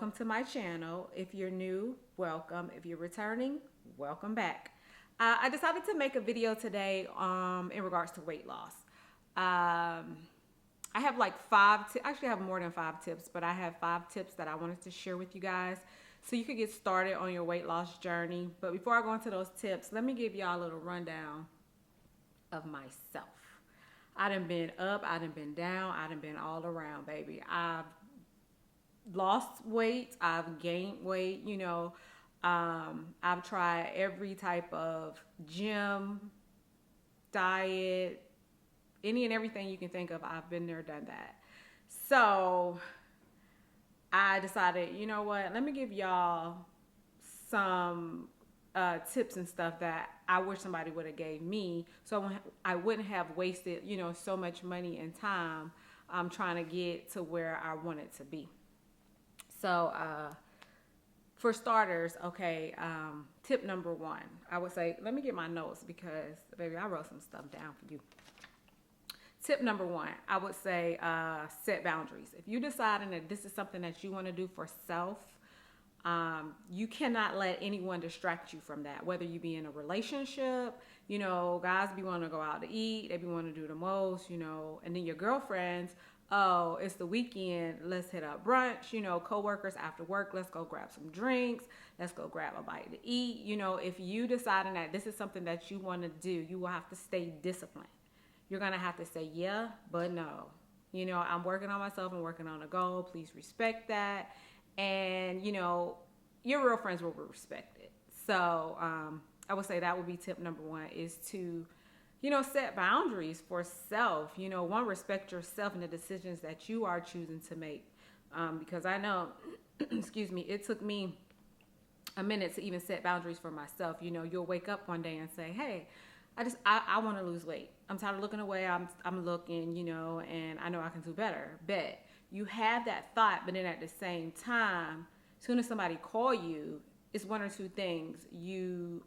welcome to my channel. If you're new, welcome. If you're returning, welcome back. I decided to make a video today in regards to weight loss. I have like actually I have more than 5 tips, but I have 5 tips that I wanted to share with you guys so you could get started on your weight loss journey. But before I go into those tips, let me give y'all a little rundown of myself. I done been up, I done been down, I done been all around, baby. I've lost weight, I've gained weight, I've tried every type of gym, diet, any and everything you can think of. I've been there, done that. So I decided, you know what, let me give y'all some tips and stuff that I wish somebody would have gave me, so I wouldn't have wasted, so much money and time trying to get to where I wanted to be. So for starters, okay, tip number 1, I would say, let me get my notes because, baby, I wrote some stuff down for you. Tip number 1, I would say set boundaries. If you deciding that this is something that you want to do for self, you cannot let anyone distract you from that. Whether you be in a relationship, guys be wanting to go out to eat, they be wanting to do the most, and then your girlfriends, oh, it's the weekend, let's hit up brunch, co-workers after work, let's go grab some drinks, let's go grab a bite to eat. If you deciding that this is something that you want to do, you will have to stay disciplined. You're going to have to say, yeah, but no. I'm working on myself and working on a goal. Please respect that. And, your real friends will respect it. So I would say that would be tip number 1, is to, set boundaries for self. One, respect yourself and the decisions that you are choosing to make. Because I know, excuse me, it took me a minute to even set boundaries for myself. You'll wake up one day and say, hey, I want to lose weight. I'm tired of looking away. I'm looking, and I know I can do better. Bet you have that thought, but then at the same time, as soon as somebody call you, it's one or two things. You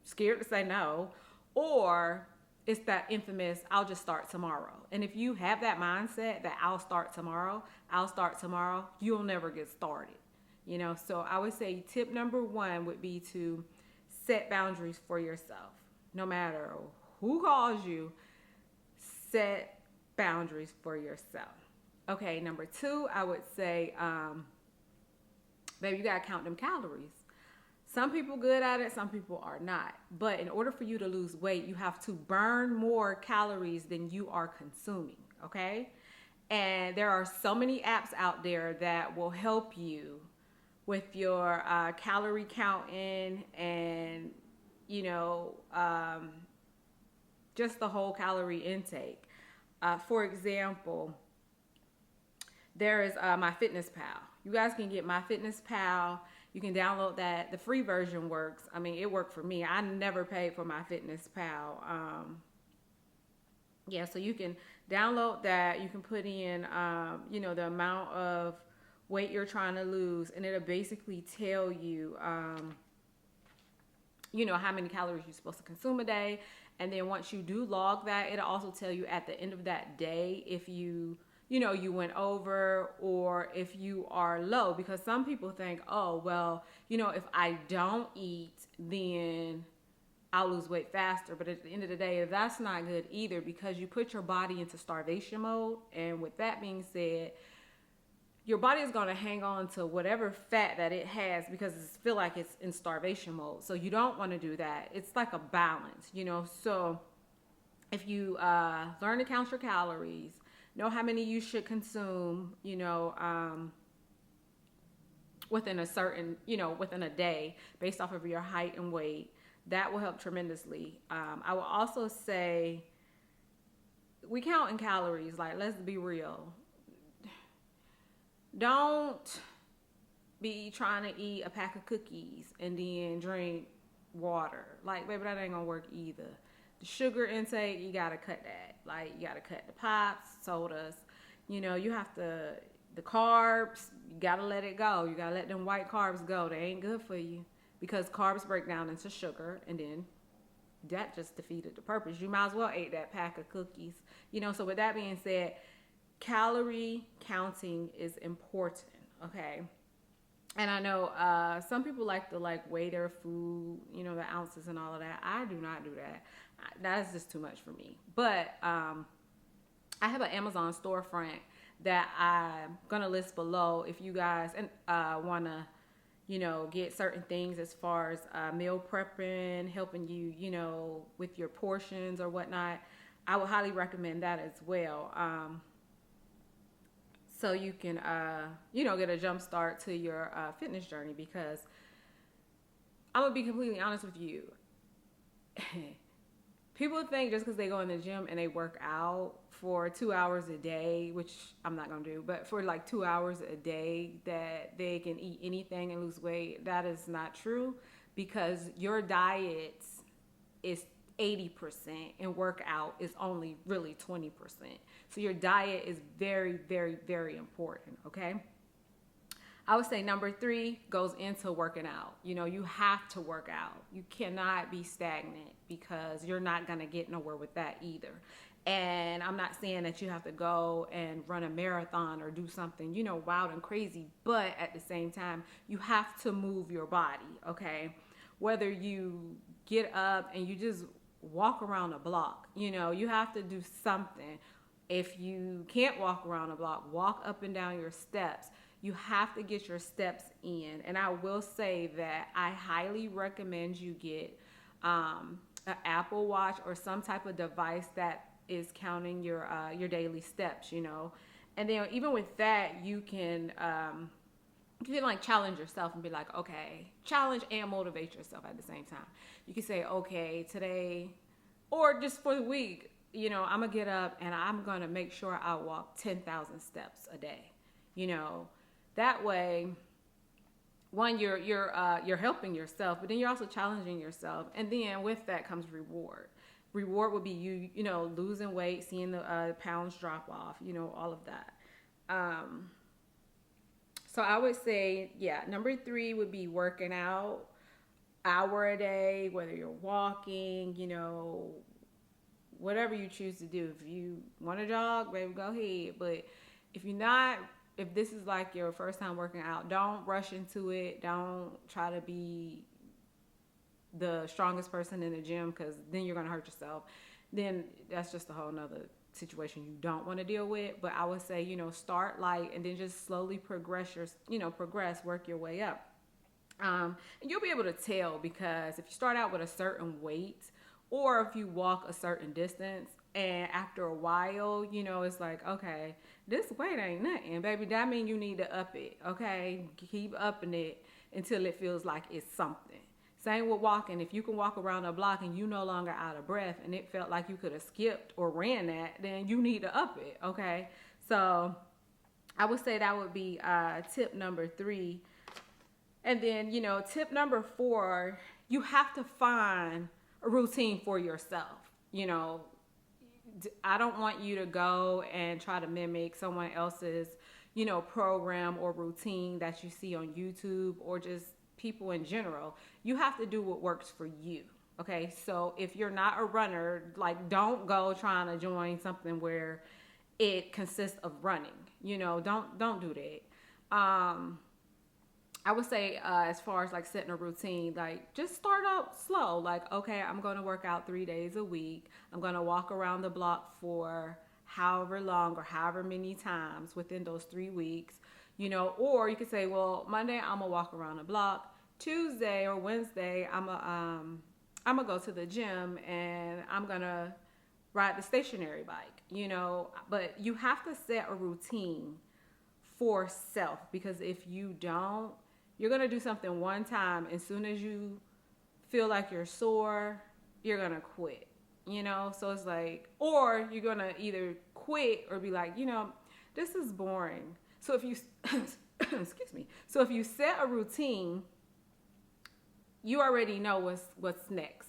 scared to say no, or it's that infamous, I'll just start tomorrow. And if you have that mindset that I'll start tomorrow, you'll never get started. So I would say tip number 1 would be to set boundaries for yourself. No matter who calls you, set boundaries for yourself. Okay, number 2, I would say, baby, you gotta count them calories. Some people good at it, some people are not. But in order for you to lose weight, you have to burn more calories than you are consuming, okay? And there are so many apps out there that will help you with your calorie counting and, just the whole calorie intake. For example, there is MyFitnessPal. You guys can get MyFitnessPal. You can download that. The free version works. I mean, it worked for me. I never paid for MyFitnessPal. Yeah, so you can download that. You can put in, the amount of weight you're trying to lose, and it'll basically tell you, how many calories you're supposed to consume a day. And then once you do log that, it'll also tell you at the end of that day if you went over or if you are low. Because some people think, oh, well, if I don't eat, then I'll lose weight faster. But at the end of the day, that's not good either, because you put your body into starvation mode. And with that being said, your body is going to hang on to whatever fat that it has because it feel like it's in starvation mode. So you don't want to do that. It's like a balance, So if you learn to count your calories, know how many you should consume, within a certain, within a day based off of your height and weight, that will help tremendously. I will also say, we count in calories. Like, let's be real. Don't be trying to eat a pack of cookies and then drink water. Like, baby, that ain't gonna work either. The sugar intake, you gotta cut that. Like, you gotta cut the pops, sodas. You have to, the carbs, you gotta let it go. You gotta let them white carbs go. They ain't good for you, because carbs break down into sugar, and then that just defeated the purpose. You might as well eat that pack of cookies. So with that being said, calorie counting is important, Okay. And I know some people like to like weigh their food, the ounces and all of that. I do not do that. That is just too much for me. But I have an Amazon storefront that I'm gonna list below if you guys wanna, get certain things as far as meal prepping, helping you, with your portions or whatnot. I would highly recommend that as well. So you can, get a jump start to your fitness journey, because I'm gonna be completely honest with you. People think just because they go in the gym and they work out for 2 hours a day, which I'm not gonna do, but for like 2 hours a day, that they can eat anything and lose weight. That is not true, because your diet is 80% and workout is only really 20%. So your diet is very, very, very important. Okay. I would say number 3 goes into working out. You have to work out. You cannot be stagnant, because you're not going to get nowhere with that either. And I'm not saying that you have to go and run a marathon or do something, wild and crazy. But at the same time, you have to move your body, okay? Whether you get up and you just walk around a block, you have to do something. If you can't walk around a block, walk up and down your steps. You have to get your steps in. And I will say that I highly recommend you get an Apple Watch or some type of device that is counting your daily steps, And then even with that, you can like challenge yourself and be like, okay, challenge and motivate yourself at the same time. You can say, okay, today, or just for the week, I'm gonna get up and I'm gonna make sure I walk 10,000 steps a day. That way, one, you're helping yourself, but then you're also challenging yourself, and then with that comes reward. Reward would be you losing weight, seeing the pounds drop off, all of that. So I would say, yeah, number 3 would be working out, hour a day, whether you're walking, whatever you choose to do. If you want to jog, baby, go ahead. But if this is like your first time working out, don't rush into it. Don't try to be the strongest person in the gym, because then you're going to hurt yourself. Then that's just a whole nother situation you don't want to deal with. But I would say, start light and then just slowly progress work your way up. And you'll be able to tell, because if you start out with a certain weight, or if you walk a certain distance, and after a while, it's like, okay, this weight ain't nothing, baby. That means you need to up it, okay? Keep upping it until it feels like it's something. Same with walking. If you can walk around a block and you no longer out of breath and it felt like you could have skipped or ran that, then you need to up it, okay? So I would say that would be tip number 3. And then, tip number 4, you have to find a routine for yourself. I don't want you to go and try to mimic someone else's, program or routine that you see on YouTube, or just people in general. You have to do what works for you. Okay. So if you're not a runner, like, don't go trying to join something where it consists of running, don't do that. I would say, as far as like setting a routine, like, just start out slow. Like, okay, I'm going to work out 3 days a week. I'm going to walk around the block for however long or however many times within those 3 weeks, or you could say, well, Monday, I'm going to walk around the block. Tuesday or Wednesday, I'm going to go to the gym and I'm going to ride the stationary bike, but you have to set a routine for self, because if you don't, you're going to do something one time. As soon as you feel like you're sore, you're going to quit, So it's like, or you're going to either quit or be like, this is boring. So if you, excuse me. So if you set a routine, you already know what's next.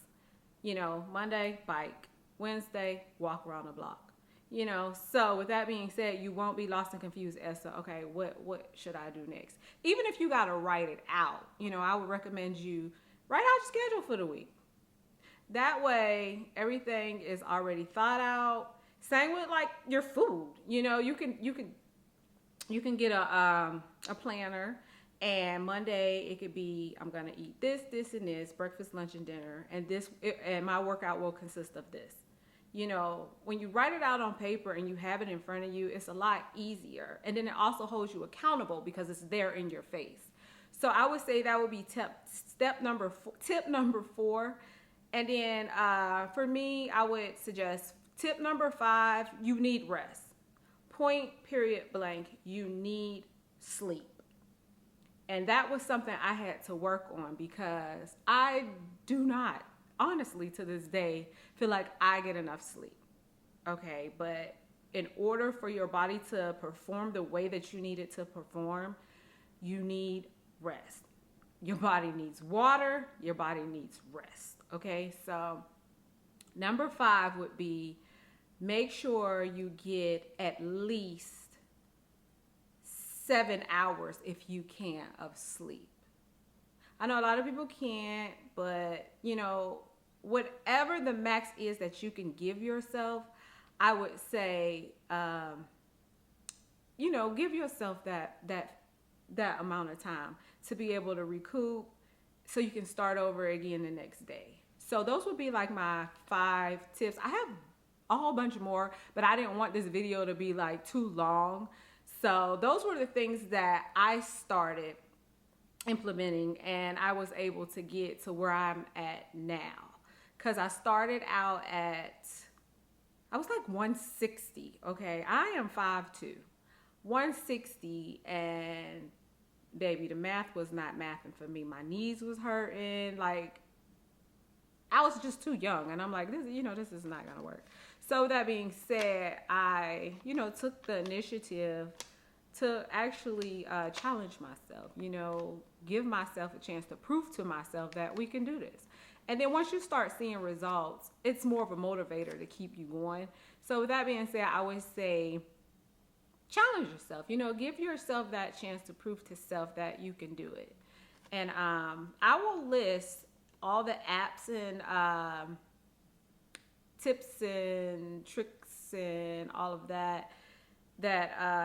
Monday, bike. Wednesday, walk around the block. So with that being said, you won't be lost and confused as to, okay, what should I do next? Even if you got to write it out, I would recommend you write out your schedule for the week. That way, everything is already thought out. Same with like your food. You can You can get a planner, and Monday it could be I'm gonna eat this, this, and this, breakfast, lunch, and dinner, and and my workout will consist of this. You know, when you write it out on paper and you have it in front of you, it's a lot easier, and then it also holds you accountable because it's there in your face. So I would say that would be tip number 4. And then for me, I would suggest tip number 5: you need rest. Point, period, blank. You need sleep. And that was something I had to work on because I do not, honestly, to this day, feel like I get enough sleep. Okay, but in order for your body to perform the way that you need it to perform, you need rest. Your body needs water, your body needs rest. Okay, so number 5 would be make sure you get at least 7 hours if you can of sleep. I know a lot of people can't, but you know, whatever the max is that you can give yourself, I would say, you know, give yourself that amount of time to be able to recoup so you can start over again the next day. So those would be like my 5 tips. I have a whole bunch more, but I didn't want this video to be like too long. So those were the things that I started implementing, and I was able to get to where I'm at now. Cause I started out I was like 160. Okay, I am 5'2", 160, and baby, the math was not mathing for me. My knees was hurting. Like, I was just too young, and I'm like, this is not gonna work. So with that being said, I, took the initiative to actually challenge myself, give myself a chance to prove to myself that we can do this. And then once you start seeing results, it's more of a motivator to keep you going. So with that being said, I would say challenge yourself, give yourself that chance to prove to self that you can do it. And I will list all the apps and tips and tricks and all of that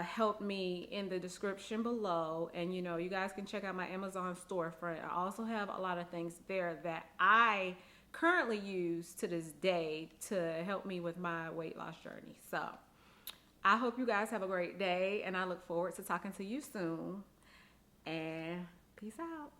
helped me in the description below. And you guys can check out my Amazon storefront. I also have a lot of things there that I currently use to this day to help me with my weight loss journey. So I hope you guys have a great day, and I look forward to talking to you soon. And peace out.